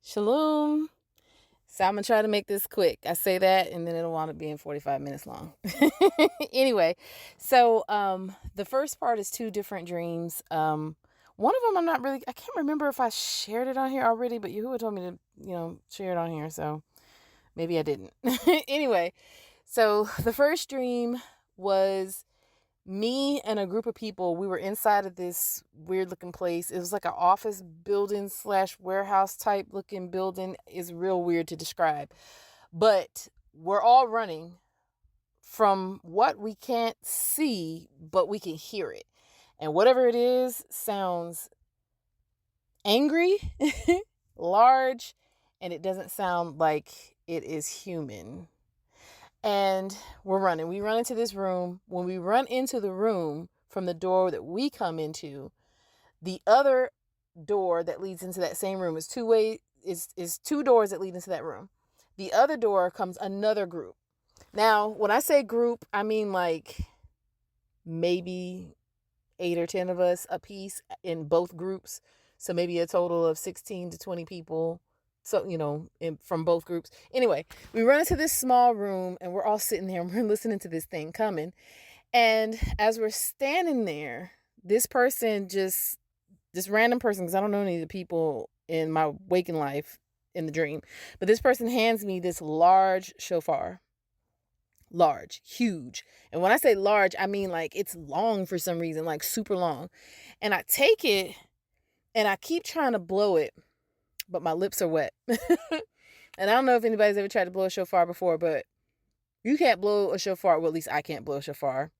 Shalom. So I'm going to try to make this quick. I say that and then it'll wind up being 45 minutes long. Anyway, so the first part is two different dreams. One of them I can't remember if I shared it on here already, but Yahuwah told me to, share it on here. So maybe I didn't. Anyway, so the first dream was me and a group of people. We were inside of this weird looking place. It was like an office building / warehouse type looking building. Is real weird to describe, but we're all running from what we can't see, but we can hear it. And whatever it is sounds angry, large, and it doesn't sound like it is human. And we're running. We run into this room. When we run into the room from the door that we come into, the other door that leads into that same room is two doors that lead into that room. The other door comes another group. Now, when I say group, I mean like maybe 8 or 10 of us a piece in both groups. So maybe a total of 16 to 20 people. So, from both groups. Anyway, we run into this small room and we're all sitting there and we're listening to this thing coming. And as we're standing there, this random person, because I don't know any of the people in my waking life in the dream, but this person hands me this large shofar. Large, huge. And when I say large, I mean like it's long for some reason, like super long. And I take it and I keep trying to blow it, but my lips are wet. And I don't know if anybody's ever tried to blow a shofar before, but you can't blow a shofar. Well, at least I can't blow a shofar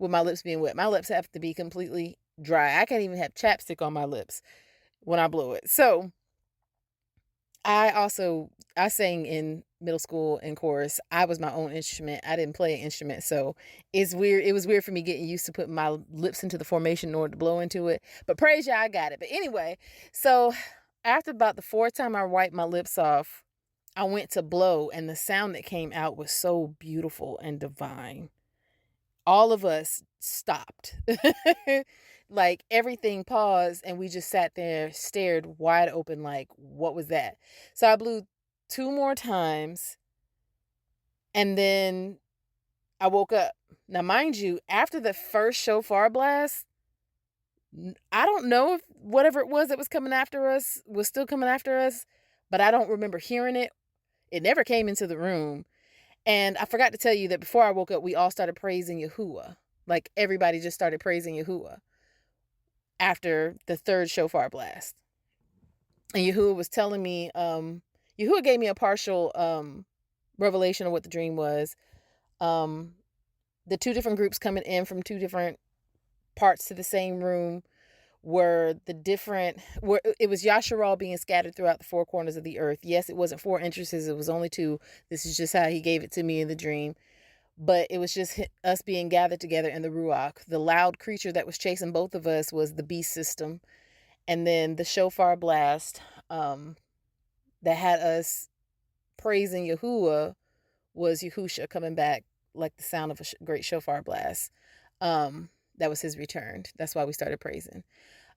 with my lips being wet. My lips have to be completely dry. I can't even have chapstick on my lips when I blow it. So I sang in middle school in chorus. I was my own instrument. I didn't play an instrument. So it's weird. It was weird for me getting used to putting my lips into the formation in order to blow into it. But praise you, I got it. But anyway, so after about the fourth time I wiped my lips off, I went to blow, and the sound that came out was so beautiful and divine. All of us stopped. Like everything paused, and we just sat there, stared wide open, like, what was that? So I blew 2 more times, and then I woke up. Now, mind you, after the first shofar blast, I don't know if whatever it was that was coming after us was still coming after us, but I don't remember hearing it. It never came into the room. And I forgot to tell you that before I woke up, we all started praising Yahuwah. Like everybody just started praising Yahuwah after the third shofar blast. And Yahuwah was telling me, Yahuwah gave me a partial revelation of what the dream was. The 2 different groups coming in from 2 different parts to the same room where it was Yasharal being scattered throughout the 4 corners of the earth. Yes, it wasn't 4 entrances, it was only 2. This is just how he gave it to me in the dream. But it was just us being gathered together in the Ruach. The loud creature that was chasing both of us was the beast system. And then the shofar blast that had us praising Yahuwah was Yahusha coming back like the sound of a great shofar blast. That was his return. That's why we started praising.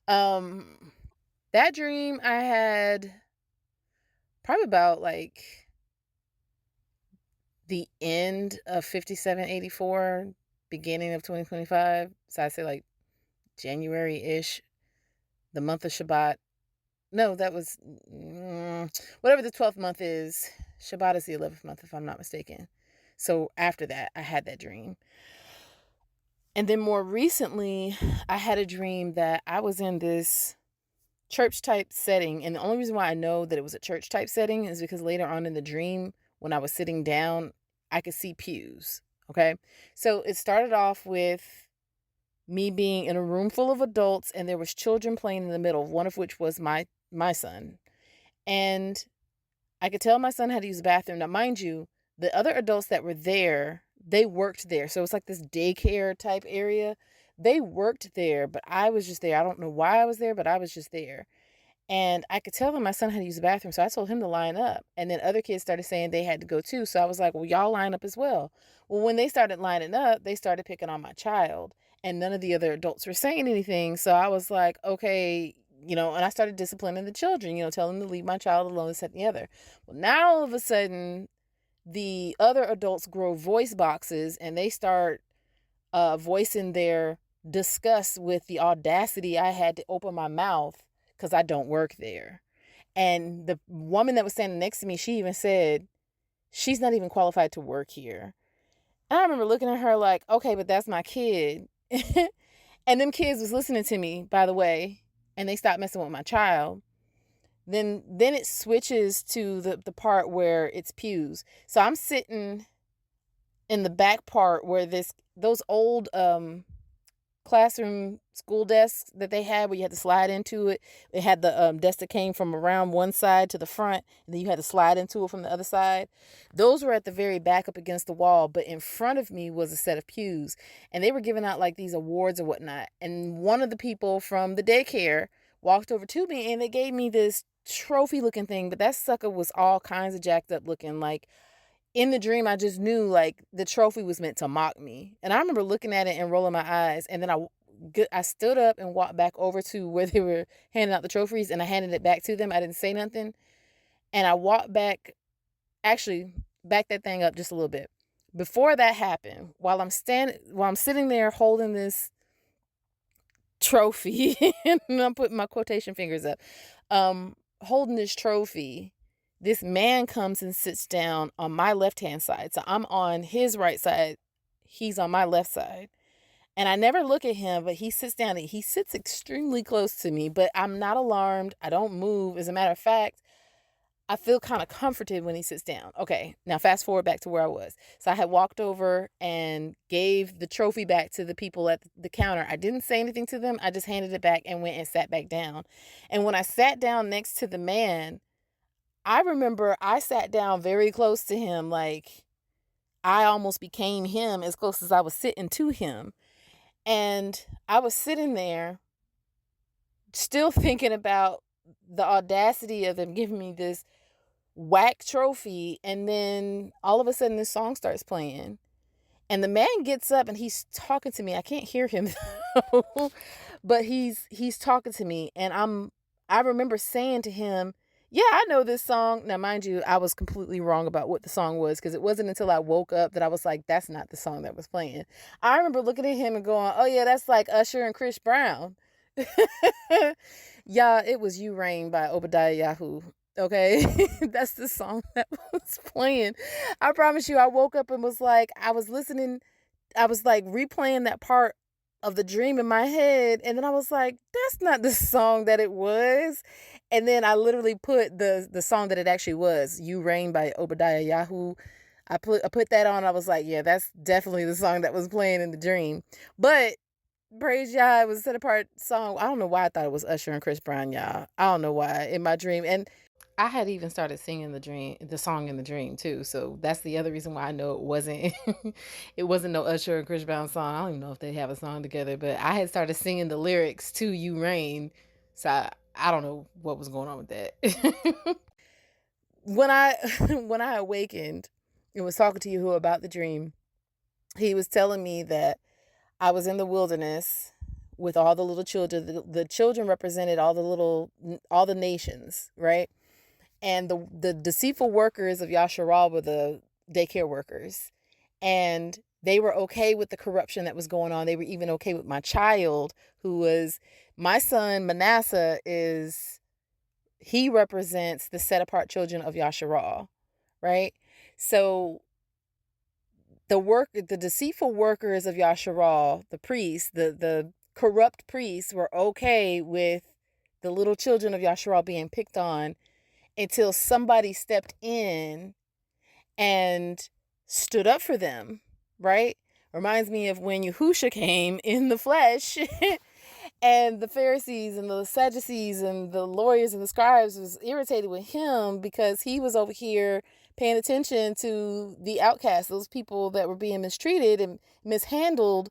That dream I had probably about like the end of 5784, beginning of 2025. So I say like January-ish, the month of Shabbat. No, that was whatever the 12th month is. Shabbat is the 11th month, if I'm not mistaken. So after that, I had that dream. And then more recently, I had a dream that I was in this church type setting. And the only reason why I know that it was a church type setting is because later on in the dream, when I was sitting down, I could see pews. Okay. So it started off with me being in a room full of adults, and there was children playing in the middle, one of which was my son. And I could tell my son how to use the bathroom. Now, mind you, the other adults that were there, they worked there. So it's like this daycare type area. They worked there, but I was just there. I don't know why I was there, but I was just there. And I could tell that my son had to use the bathroom. So I told him to line up. And then other kids started saying they had to go too. So I was like, well, y'all line up as well. Well, when they started lining up, they started picking on my child. And none of the other adults were saying anything. So I was like, okay, and I started disciplining the children, telling them to leave my child alone, this, that, and the other. Well, now all of a sudden, the other adults grow voice boxes and they start voicing their disgust with the audacity I had to open my mouth because I don't work there. And the woman that was standing next to me, she even said, she's not even qualified to work here. And I remember looking at her like, okay, but that's my kid. And them kids was listening to me, by the way, and they stopped messing with my child. Then it switches to the part where it's pews. So I'm sitting in the back part where those old classroom school desks that they had where you had to slide into it. It had the desk that came from around one side to the front, and then you had to slide into it from the other side. Those were at the very back up against the wall, but in front of me was a set of pews, and they were giving out like these awards or whatnot. And one of the people from the daycare walked over to me, and they gave me this trophy looking thing, but that sucker was all kinds of jacked up looking. Like, in the dream, I just knew like the trophy was meant to mock me. And I remember looking at it and rolling my eyes. And then I stood up and walked back over to where they were handing out the trophies, and I handed it back to them. I didn't say nothing. And I walked back, actually back that thing up just a little bit. Before that happened, while I'm sitting there holding this trophy, and I'm putting my quotation fingers up, holding this trophy, this man comes and sits down on my left-hand side. So I'm on his right side. He's on my left side. And I never look at him, but he sits down. He sits extremely close to me, but I'm not alarmed. I don't move. As a matter of fact, I feel kind of comforted when he sits down. Okay, now fast forward back to where I was. So I had walked over and gave the trophy back to the people at the counter. I didn't say anything to them. I just handed it back and went and sat back down. And when I sat down next to the man, I remember I sat down very close to him, like I almost became him as close as I was sitting to him. And I was sitting there still thinking about the audacity of them giving me this whack trophy. And then all of a sudden this song starts playing. And the man gets up and he's talking to me. I can't hear him, but he's talking to me. And I remember saying to him, yeah, I know this song. Now, mind you, I was completely wrong about what the song was, because it wasn't until I woke up that I was like, that's not the song that was playing. I remember looking at him and going, oh, yeah, that's like Usher and Chris Brown. Yeah, it was You Rain by Obadiah Yahu. Okay, that's the song that was playing. I promise you, I woke up and was like, I was listening. I was like replaying that part of the dream in my head. And then I was like, that's not the song that it was. And then I literally put the song that it actually was, You Rain by Obadiah Yahu. I put that on. I was like, yeah, that's definitely the song that was playing in the dream. But praise Yah, it was a set apart song. I don't know why I thought it was Usher and Chris Brown, y'all. I don't know why in my dream. And I had even started singing the song in the dream too. So that's the other reason why I know it wasn't it wasn't no Usher and Chris Brown song. I don't even know if they have a song together, but I had started singing the lyrics to You Rain. So I don't know what was going on with that. When I awakened and was talking to Yahu about the dream, he was telling me that I was in the wilderness with all the little children. The children represented all the nations, right? And the deceitful workers of Yasharal were the daycare workers. And they were okay with the corruption that was going on. They were even okay with my child, who was my son. Manasseh he represents the set apart children of Yasharal, right? So the deceitful workers of Yasharal, the priests, the corrupt priests, were okay with the little children of Yasharal being picked on, until somebody stepped in and stood up for them, right? Reminds me of when Yahusha came in the flesh and the Pharisees and the Sadducees and the lawyers and the scribes was irritated with him because he was over here paying attention to the outcasts, those people that were being mistreated and mishandled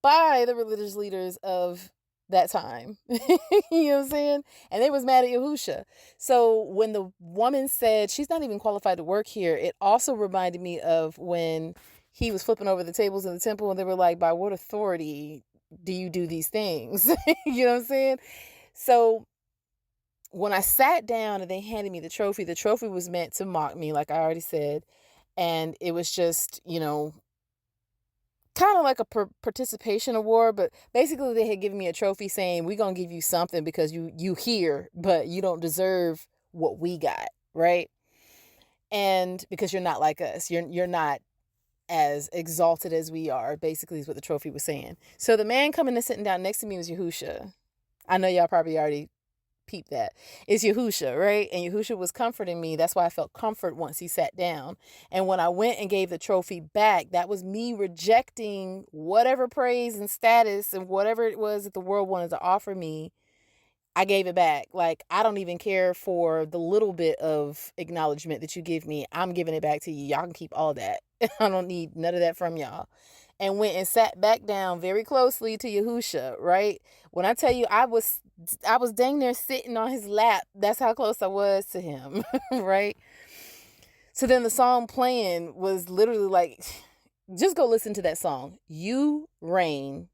by the religious leaders of that time. You know what I'm saying? And they was mad at Yahusha. So when the woman said she's not even qualified to work here, it also reminded me of when he was flipping over the tables in the temple and they were like, by what authority do you do these things? You know what I'm saying? So when I sat down and they handed me the trophy was meant to mock me, like I already said. And it was just, kind of like a participation award, but basically they had given me a trophy saying, we're going to give you something because you here, but you don't deserve what we got, right? And because you're not like us, you're not as exalted as we are, basically is what the trophy was saying. So the man coming and sitting down next to me was Yahusha. I know y'all probably already peep that. It's Yahusha, right? And Yahusha was comforting me. That's why I felt comfort once he sat down. And when I went and gave the trophy back, that was me rejecting whatever praise and status and whatever it was that the world wanted to offer me. I gave it back. Like, I don't even care for the little bit of acknowledgement that you give me. I'm giving it back to you. Y'all can keep all that. I don't need none of that from y'all. And went and sat back down very closely to Yahusha, right? When I tell you I was dang near sitting on his lap. That's how close I was to him, right? So then the song playing was literally like, just go listen to that song. You Reign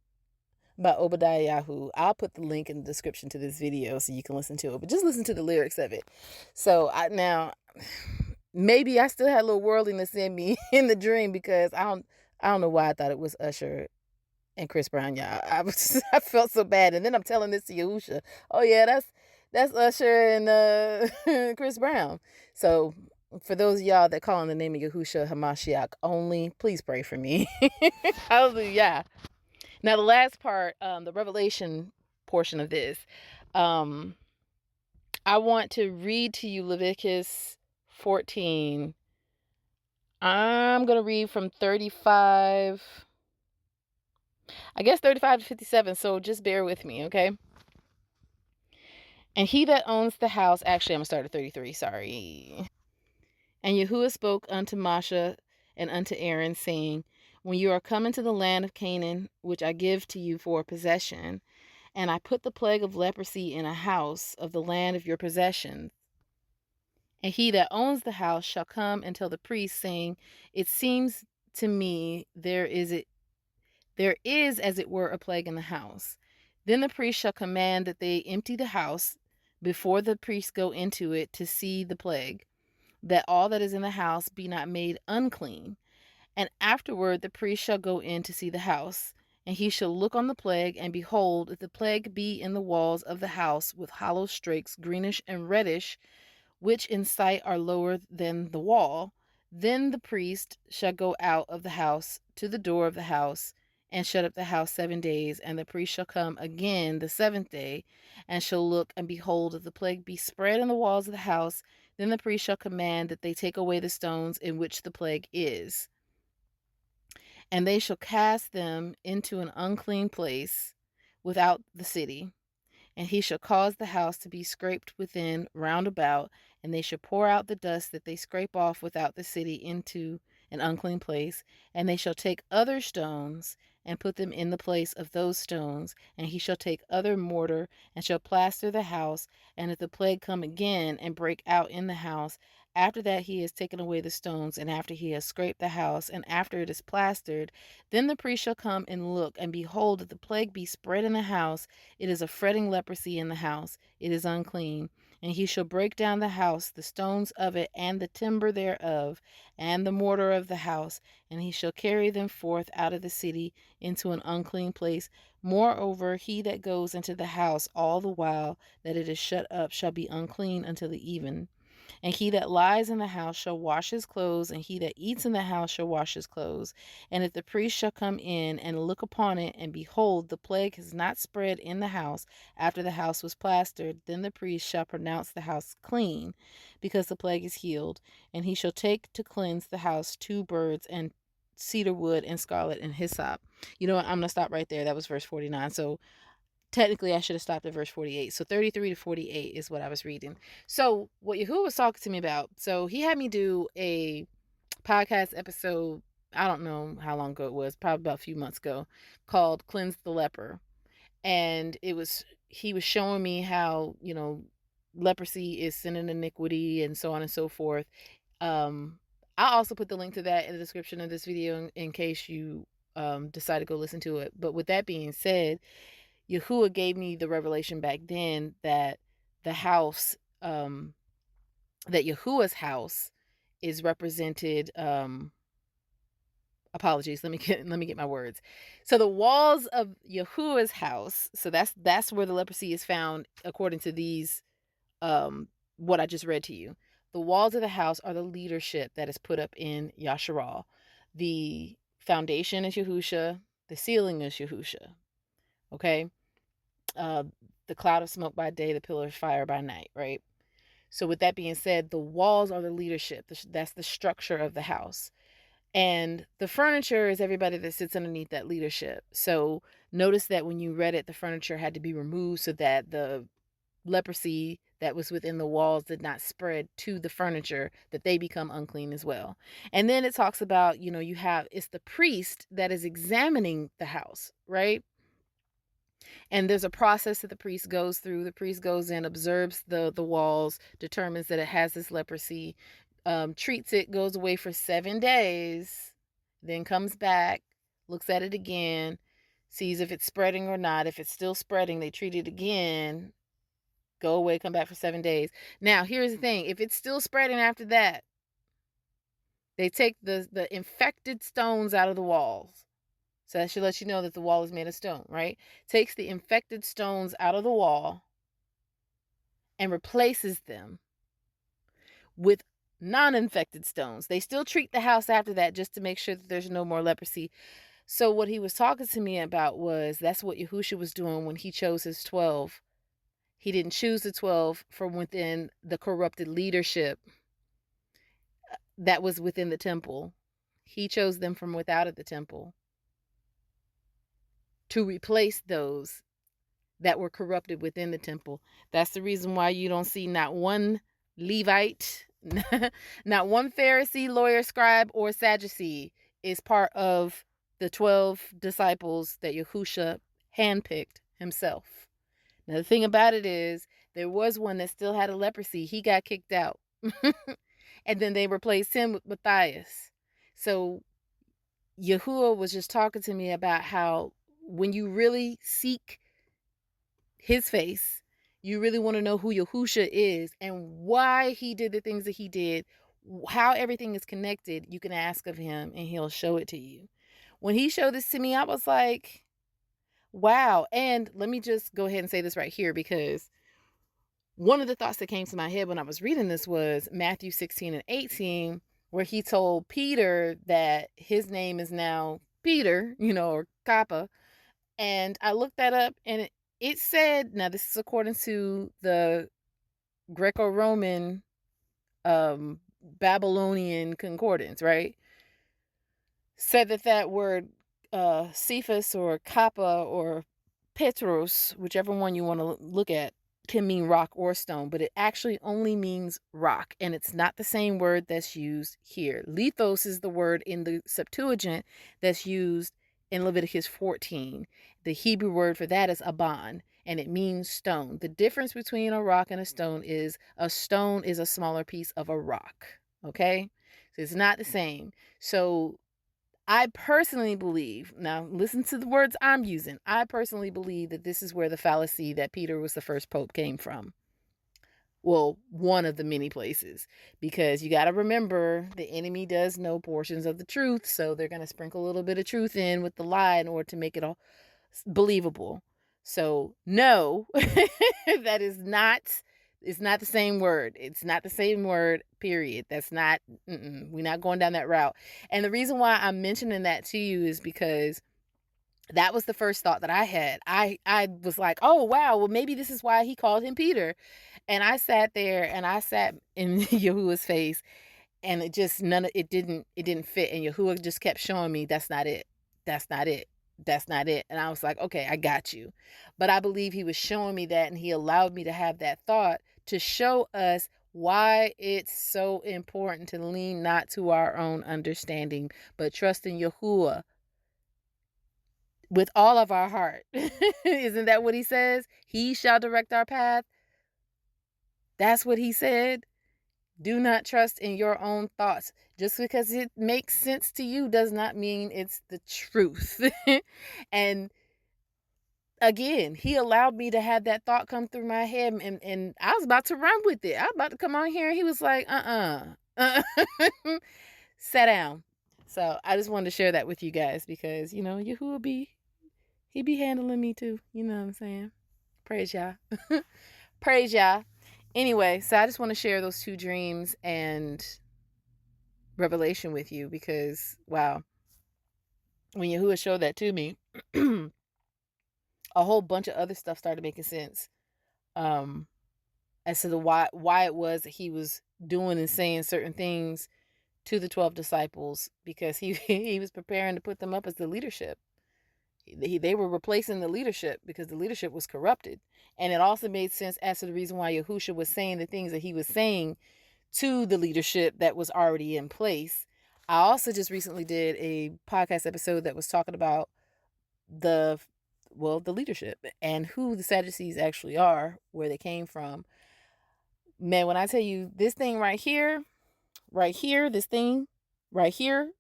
by Obadiah Yahu. I'll put the link in the description to this video so you can listen to it, but just listen to the lyrics of it. So now maybe I still had a little worldliness in me in the dream, because I don't know why I thought it was Usher and Chris Brown, y'all. I felt so bad. And then I'm telling this to Yahusha. Oh yeah, that's Usher and Chris Brown. So for those of y'all that call on the name of Yahusha Hamashiach only, please pray for me. Hallelujah. Now the last part, the revelation portion of this, I want to read to you Leviticus 14. I'm going to read from 35 to 57, so just bear with me, okay? And he that owns the house, actually I'm going to start at 33, sorry. And Yahuwah spoke unto Moshe and unto Aaron, saying, when you are come into the land of Canaan, which I give to you for a possession, and I put the plague of leprosy in a house of the land of your possessions, and he that owns the house shall come and tell the priest, saying, it seems to me there is, as it were, a plague in the house. Then the priest shall command that they empty the house before the priests go into it to see the plague, that all that is in the house be not made unclean. And afterward the priest shall go in to see the house, and he shall look on the plague, and behold, if the plague be in the walls of the house with hollow strakes, greenish and reddish, which in sight are lower than the wall, then the priest shall go out of the house to the door of the house, and shut up the house 7 days. And the priest shall come again the 7th day, and shall look, and behold, if the plague be spread in the walls of the house, then the priest shall command that they take away the stones in which the plague is. And they shall cast them into an unclean place without the city. And he shall cause the house to be scraped within round about, and they shall pour out the dust that they scrape off without the city into an unclean place. And they shall take other stones and put them in the place of those stones. And he shall take other mortar and shall plaster the house. And if the plague come again and break out in the house, after that he has taken away the stones, and after he has scraped the house, and after it is plastered, then the priest shall come and look, and behold, if the plague be spread in the house, it is a fretting leprosy in the house, it is unclean. And he shall break down the house, the stones of it, and the timber thereof, and the mortar of the house, and he shall carry them forth out of the city into an unclean place. Moreover, he that goes into the house all the while that it is shut up shall be unclean until the even. And he that lies in the house shall wash his clothes, and he that eats in the house shall wash his clothes. And if the priest shall come in and look upon it, and behold, the plague has not spread in the house after the house was plastered, then the priest shall pronounce the house clean, because the plague is healed. And he shall take to cleanse the house 2 birds, and cedar wood, and scarlet, and hyssop. You know what? I'm going to stop right there. That was verse 49. So technically, I should have stopped at verse 48. So 33 to 48 is what I was reading. So what Yahuwah was talking to me about, so he had me do a podcast episode, I don't know how long ago it was, probably about a few months ago, called Cleanse the Leper. And he was showing me how, leprosy is sin and iniquity and so on and so forth. I'll also put the link to that in the description of this video in case you decide to go listen to it. But with that being said, Yahuwah gave me the revelation back then that the house, that Yahuwah's house is represented, apologies, let me get my words. So the walls of Yahuwah's house, so that's where the leprosy is found according to these, what I just read to you. The walls of the house are the leadership that is put up in Yasharal. The foundation is Yahusha, the ceiling is Yahusha. Okay? The cloud of smoke by day, the pillar of fire by night, right? So with that being said, the walls are the leadership. That's the structure of the house. And the furniture is everybody that sits underneath that leadership. So notice that when you read it, the furniture had to be removed so that the leprosy that was within the walls did not spread to the furniture, that they become unclean as well. And then it talks about, it's the priest that is examining the house, right? And there's a process that the priest goes through. The priest goes in, observes the walls, determines that it has this leprosy, treats it, goes away for 7 days, then comes back, looks at it again, sees if it's spreading or not. If it's still spreading, they treat it again, go away, come back for 7 days. Now, here's the thing. If it's still spreading after that, they take the infected stones out of the walls. So that should let you know that the wall is made of stone, right? Takes the infected stones out of the wall and replaces them with non-infected stones. They still treat the house after that just to make sure that there's no more leprosy. So what he was talking to me about was that's what Yahusha was doing when he chose his 12. He didn't choose the 12 from within the corrupted leadership that was within the temple. He chose them from without of the temple to replace those that were corrupted within the temple. That's the reason why you don't see not one Levite, not one Pharisee, lawyer, scribe, or Sadducee is part of the 12 disciples that Yahusha handpicked himself. Now, the thing about it is, there was one that still had a leprosy. He got kicked out. And then they replaced him with Matthias. So Yahuwah was just talking to me about how when you really seek his face, you really want to know who Yahusha is and why he did the things that he did, how everything is connected, you can ask of him and he'll show it to you. When he showed this to me, I was like, wow. And let me just go ahead and say this right here, because one of the thoughts that came to my head when I was reading this was Matthew 16 and 18, where he told Peter that his name is now Peter, or Kappa. And I looked that up and it said, now this is according to the Greco-Roman Babylonian concordance, right? Said that word Cephas or Kappa or Petros, whichever one you want to look at, can mean rock or stone, but it actually only means rock, and it's not the same word that's used here. Lithos is the word in the Septuagint that's used in Leviticus 14. The Hebrew word for that is aban, and it means stone. The difference between a rock and a stone is a smaller piece of a rock, okay? So it's not the same. So I personally believe, now listen to the words I'm using, I personally believe that this is where the fallacy that Peter was the first pope came from. Well, one of the many places, because you got to remember the enemy does know portions of the truth, so they're going to sprinkle a little bit of truth in with the lie in order to make it all believable. So no, that is not, it's not the same word. It's not the same word, period. That's not, we're not going down that route. And the reason why I'm mentioning that to you is because that was the first thought that I had. I was like, oh, wow, well, maybe this is why he called him Peter. And I sat there and I sat in Yahuwah's face, and it just, it didn't fit. And Yahuwah just kept showing me, that's not it. That's not it. That's not it. And I was like, okay, I got you. But I believe he was showing me that, and he allowed me to have that thought to show us why it's so important to lean not to our own understanding, but trust in Yahuwah with all of our heart. Isn't that what he says? He shall direct our path. That's what he said. Do not trust in your own thoughts. Just because it makes sense to you does not mean it's the truth. And again, he allowed me to have that thought come through my head, and I was about to run with it. I was about to come on here, and he was like, sit down. So I just wanted to share that with you guys because, Yahuwah he be handling me too. You know what I'm saying? Praise Yah. Praise Yah. Anyway, so I just want to share those two dreams and revelation with you because, wow, when Yahuwah showed that to me, a whole bunch of other stuff started making sense as to the why it was that he was doing and saying certain things to the 12 disciples, because he was preparing to put them up as the leadership. They were replacing the leadership because the leadership was corrupted. And it also made sense as to the reason why Yahusha was saying the things that he was saying to the leadership that was already in place. I also just recently did a podcast episode that was talking about the leadership and who the Sadducees actually are, where they came from. Man, when I tell you this thing right here, this thing right here,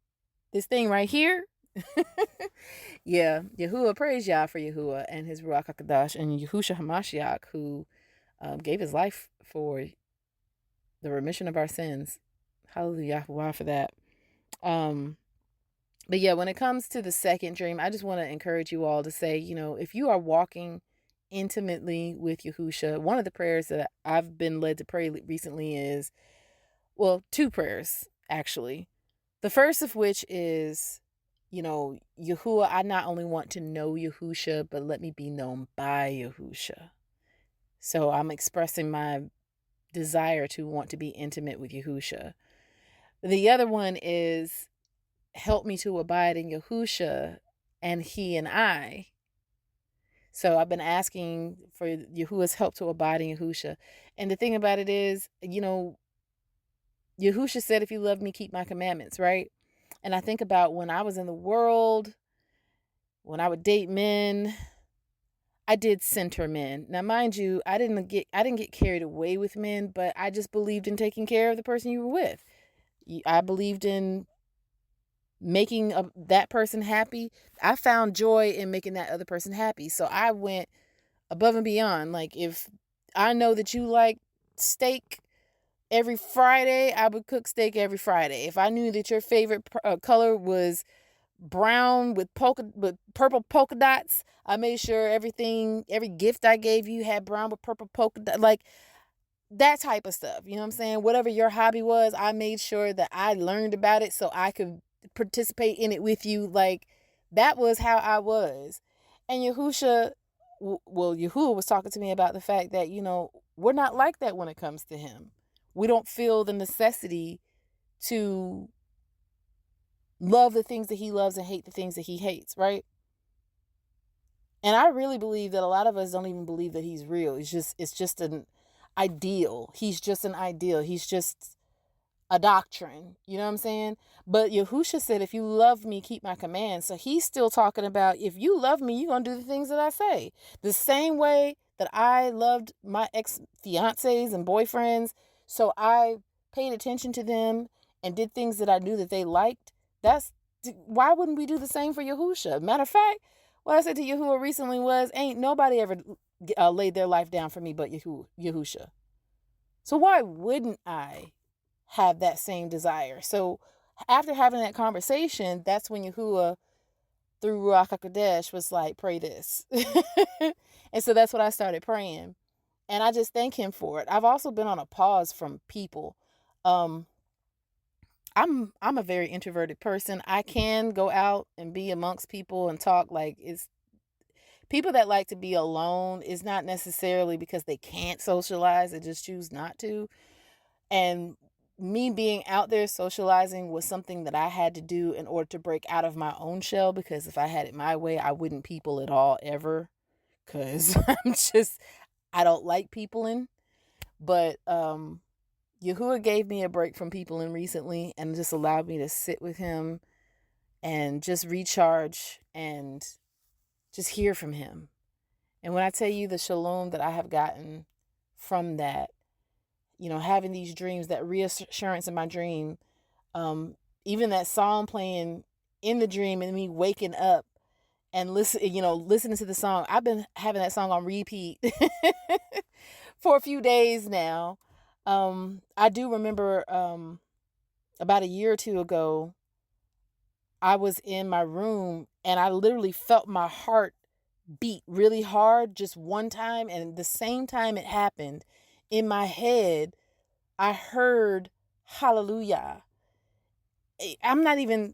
yeah, Yahuwah, praise Yah for Yahuwah and his Ruach HaKadosh and Yahusha HaMashiach, who gave his life for the remission of our sins. Hallelujah for that. But yeah, when it comes to the second dream, I just want to encourage you all to say, if you are walking intimately with Yahusha, one of the prayers that I've been led to pray recently is, two prayers, actually. The first of which is, Yahuwah, I not only want to know Yahusha, but let me be known by Yahusha. So I'm expressing my desire to want to be intimate with Yahusha. The other one is, help me to abide in Yahusha and he and I. So I've been asking for Yahuwah's help to abide in Yahusha. And the thing about it is, Yahusha said, if you love me, keep my commandments, right? And I think about when I was in the world, when I would date men, I did center men. Now, mind you, I didn't get carried away with men, but I just believed in taking care of the person you were with. I believed in making that person happy. I found joy in making that other person happy. So I went above and beyond. Like, if I know that you like steak every Friday, I would cook steak every Friday. If I knew that your favorite color was brown with purple polka dots, I made sure every gift I gave you had brown with purple polka dots. Like, that type of stuff. You know what I'm saying? Whatever your hobby was, I made sure that I learned about it so I could participate in it with you. Like, that was how I was. And Yahuwah was talking to me about the fact that, we're not like that when it comes to him. We don't feel the necessity to love the things that he loves and hate the things that he hates, right? And I really believe that a lot of us don't even believe that he's real. It's just an ideal. He's just an ideal. He's just a doctrine. You know what I'm saying? But Yahusha said, if you love me, keep my commands. So he's still talking about, if you love me, you're going to do the things that I say. The same way that I loved my ex-fiancés and boyfriends, so I paid attention to them and did things that I knew that they liked. Why wouldn't we do the same for Yahusha? Matter of fact, what I said to Yahuwah recently was, ain't nobody ever laid their life down for me but Yahusha. So why wouldn't I have that same desire? So after having that conversation, that's when Yahuwah, through Ruach HaKodesh, was like, pray this. And so that's what I started praying. And I just thank him for it. I've also been on a pause from people. I'm a very introverted person. I can go out and be amongst people and talk. Like, it's people that like to be alone is not necessarily because they can't socialize. They just choose not to. And me being out there socializing was something that I had to do in order to break out of my own shell, because if I had it my way, I wouldn't people at all ever, because I don't like peopling. But Yahuwah gave me a break from peopling recently and just allowed me to sit with him and just recharge and just hear from him. And when I tell you the shalom that I have gotten from that, having these dreams, that reassurance in my dream, even that song playing in the dream and me waking up and listening to the song. I've been having that song on repeat for a few days now. I do remember about a year or two ago, I was in my room and I literally felt my heart beat really hard just one time. And the same time it happened, in my head, I heard hallelujah. I'm not even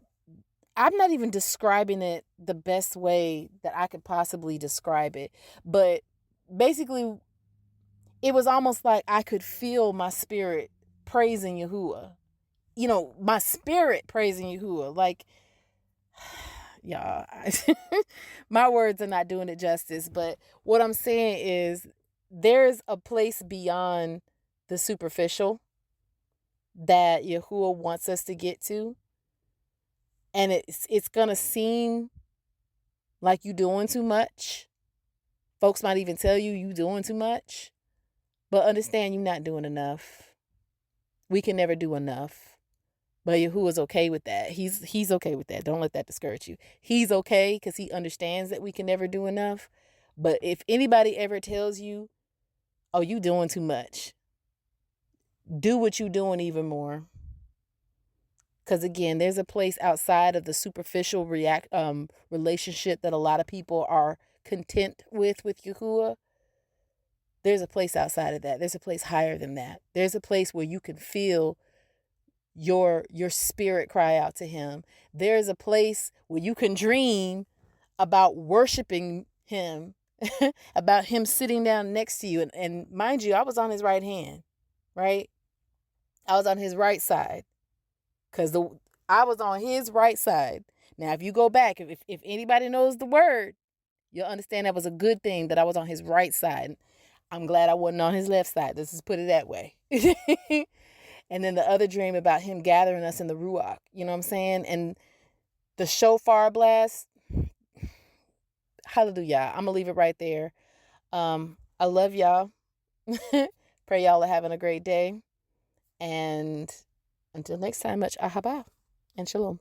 describing it the best way that I could possibly describe it. But basically, it was almost like I could feel my spirit praising Yahuwah. My spirit praising Yahuwah. Like, y'all, my words are not doing it justice. But what I'm saying is there's a place beyond the superficial that Yahuwah wants us to get to. And it's going to seem like you doing too much. Folks might even tell you doing too much. But understand you're not doing enough. We can never do enough. But Yahuwah's okay with that. He's okay with that. Don't let that discourage you. He's okay because he understands that we can never do enough. But if anybody ever tells you, oh, you doing too much, do what you doing even more. Because again, there's a place outside of the superficial relationship that a lot of people are content with Yahuwah. There's a place outside of that. There's a place higher than that. There's a place where you can feel your spirit cry out to him. There's a place where you can dream about worshiping him, about him sitting down next to you. And mind you, I was on his right hand, right? I was on his right side because I was on his right side. Now, if you go back, if anybody knows the word, you'll understand that was a good thing that I was on his right side. I'm glad I wasn't on his left side. Let's just put it that way. And then the other dream about him gathering us in the Ruach. You know what I'm saying? And the shofar blast. Hallelujah. I'm going to leave it right there. I love y'all. Pray y'all are having a great day. And until next time, much ahaba and shalom.